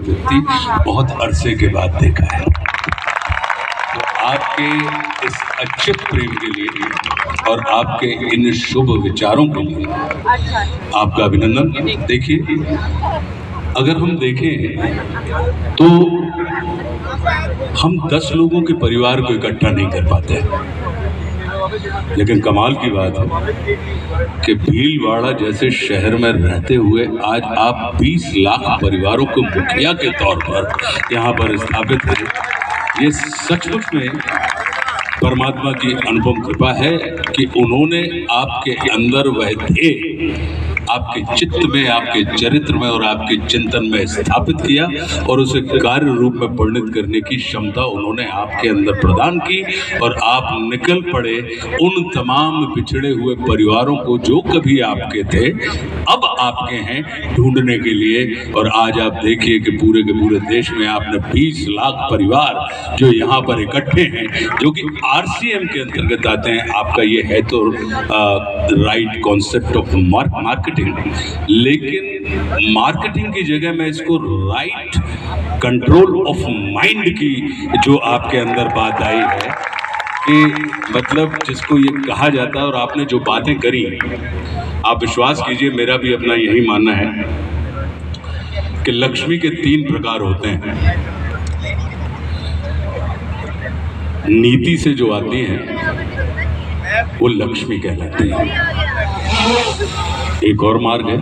व्यक्ति बहुत अरसे के बाद देखा है। तो आपके इस अच्युत प्रेम के लिए और आपके इन शुभ विचारों के लिए आपका अभिनंदन। देखिए, अगर हम देखें तो हम 10 लोगों के परिवार को इकट्ठा नहीं कर पाते, लेकिन कमाल की बात है कि भीलवाड़ा जैसे शहर में रहते हुए आज आप 20 लाख परिवारों को मुखिया के तौर पर यहाँ पर स्थापित हैं। ये सचमुच में परमात्मा की अनुपम कृपा है कि उन्होंने आपके अंदर वह ध्येय आपके चित्त में, आपके चरित्र में और आपके चिंतन में स्थापित किया और उसे कार्य रूप में परिणत करने की क्षमता उन्होंने आपके अंदर प्रदान की। और आप निकल पड़े उन तमाम बिछड़े हुए परिवारों को जो कभी आपके थे अब आपके हैं ढूंढने के लिए। और आज आप देखिए कि पूरे के पूरे देश में आपने 20 लाख परिवार जो यहाँ पर इकट्ठे हैं, जो कि RCM के अंतर्गत आते हैं। आपका ये है तो राइट कॉन्सेप्ट ऑफ मार्केटिंग, लेकिन मार्केटिंग की जगह मैं इसको राइट कंट्रोल ऑफ माइंड की जो आपके अंदर बात आई है कि मतलब जिसको ये कहा जाता है। और आपने जो बातें करी, आप विश्वास कीजिए, मेरा भी अपना यही मानना है कि लक्ष्मी के 3 प्रकार होते हैं। नीति से जो आती हैं वो लक्ष्मी कहलाती है। एक और मार्ग है,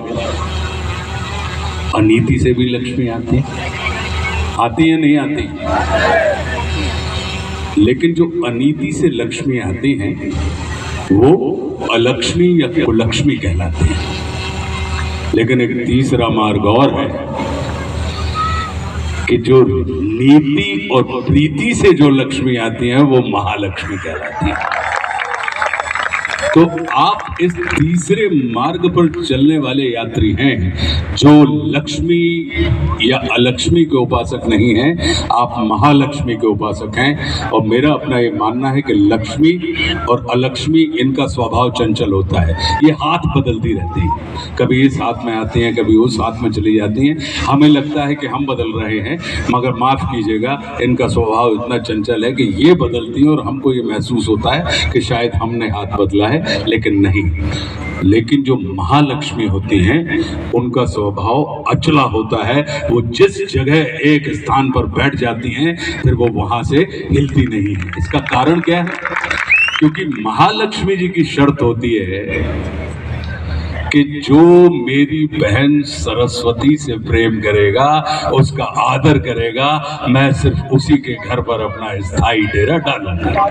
अनीति से भी लक्ष्मी आती है नहीं आती, लेकिन जो अनीति से लक्ष्मी आती हैं वो अलक्ष्मी या कुलक्ष्मी कहलाती है। लेकिन एक तीसरा मार्ग और है कि जो नीति और प्रीति से जो लक्ष्मी आती है वो महालक्ष्मी कहलाती है। तो आप इस तीसरे मार्ग पर चलने वाले यात्री हैं जो लक्ष्मी या अलक्ष्मी के उपासक नहीं हैं, आप महालक्ष्मी के उपासक हैं। और मेरा अपना ये मानना है कि लक्ष्मी और अलक्ष्मी इनका स्वभाव चंचल होता है, ये हाथ बदलती रहती हैं, कभी इस हाथ में आती हैं कभी उस हाथ में चली जाती हैं। हमें लगता है कि हम बदल रहे हैं, मगर माफ़ कीजिएगा, इनका स्वभाव इतना चंचल है कि ये बदलती हैं और हमको ये महसूस होता है कि शायद हमने हाथ बदला है, लेकिन नहीं। लेकिन जो महालक्ष्मी होती हैं उनका स्वभाव अचला होता है। वो जिस जगह एक स्थान पर बैठ जाती हैं फिर वो वहां से हिलती नहीं है। इसका कारण क्या है? क्योंकि महालक्ष्मी जी की शर्त होती है कि जो मेरी बहन सरस्वती से प्रेम करेगा, उसका आदर करेगा, मैं सिर्फ उसी के घर पर अपना स्थायी डेरा डालूंगा।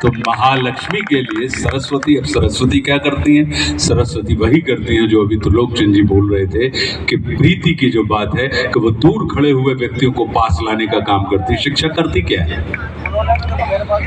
तो महालक्ष्मी के लिए सरस्वती, अब सरस्वती क्या करती हैं? सरस्वती वही करती हैं जो अभी तो लोकचंद जी बोल रहे थे कि प्रीति की जो बात है कि वो दूर खड़े हुए व्यक्तियों को पास लाने का काम करती है। शिक्षा करती क्या है?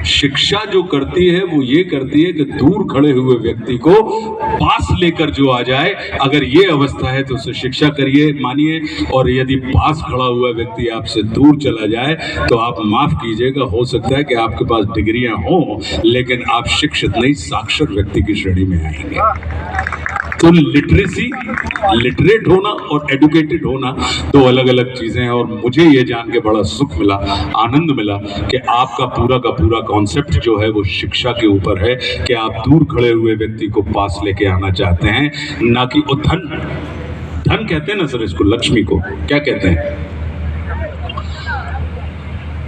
शिक्षा जो करती है वो ये करती है कि दूर खड़े हुए व्यक्ति को पास लेकर जो आ जाए। अगर ये अवस्था है तो उसे शिक्षा करिए, मानिए। और यदि पास खड़ा हुआ व्यक्ति आपसे दूर चला जाए तो आप माफ कीजिएगा, हो सकता है कि आपके पास डिग्रियां हों लेकिन आप शिक्षित नहीं, साक्षर व्यक्ति की श्रेणी में आएंगे। तो लिटरेसी, लिटरेट होना और एडुकेटेड होना दो अलग अलग चीजें हैं। और मुझे ये जान के बड़ा सुख मिला, आनंद मिला कि आपका पूरा का पूरा कॉन्सेप्ट जो है वो शिक्षा के ऊपर है कि आप दूर खड़े हुए व्यक्ति को पास लेके आना चाहते हैं, ना कि वो धन। धन कहते हैं ना सर इसको, लक्ष्मी को क्या कहते हैं?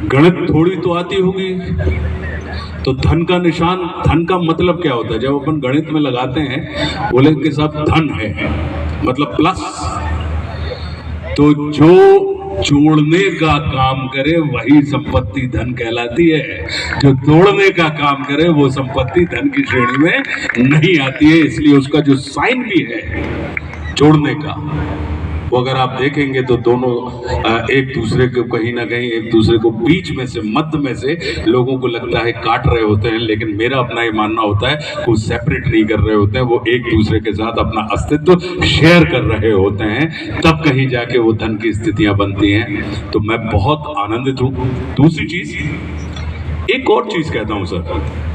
गणित थोड़ी तो आती होगी, तो धन का निशान, धन का मतलब क्या होता है? जब अपन गणित में लगाते हैं बोले के साथ धन है मतलब प्लस। तो जो जोड़ने का काम करे वही संपत्ति धन कहलाती है, जो तोड़ने का काम करे वो संपत्ति धन की श्रेणी में नहीं आती है। इसलिए उसका जो साइन भी है जोड़ने का, वो अगर आप देखेंगे तो दोनों एक दूसरे को कहीं ना कहीं एक दूसरे को बीच में से, मध्य में से लोगों को लगता है काट रहे होते हैं, लेकिन मेरा अपना ये मानना होता है वो सेपरेट नहीं कर रहे होते हैं, वो एक दूसरे के साथ अपना अस्तित्व शेयर कर रहे होते हैं, तब कहीं जाके वो धन की स्थितियां बनती हैं। तो मैं बहुत आनंदित हूँ। दूसरी चीज, एक और चीज कहता हूँ सर,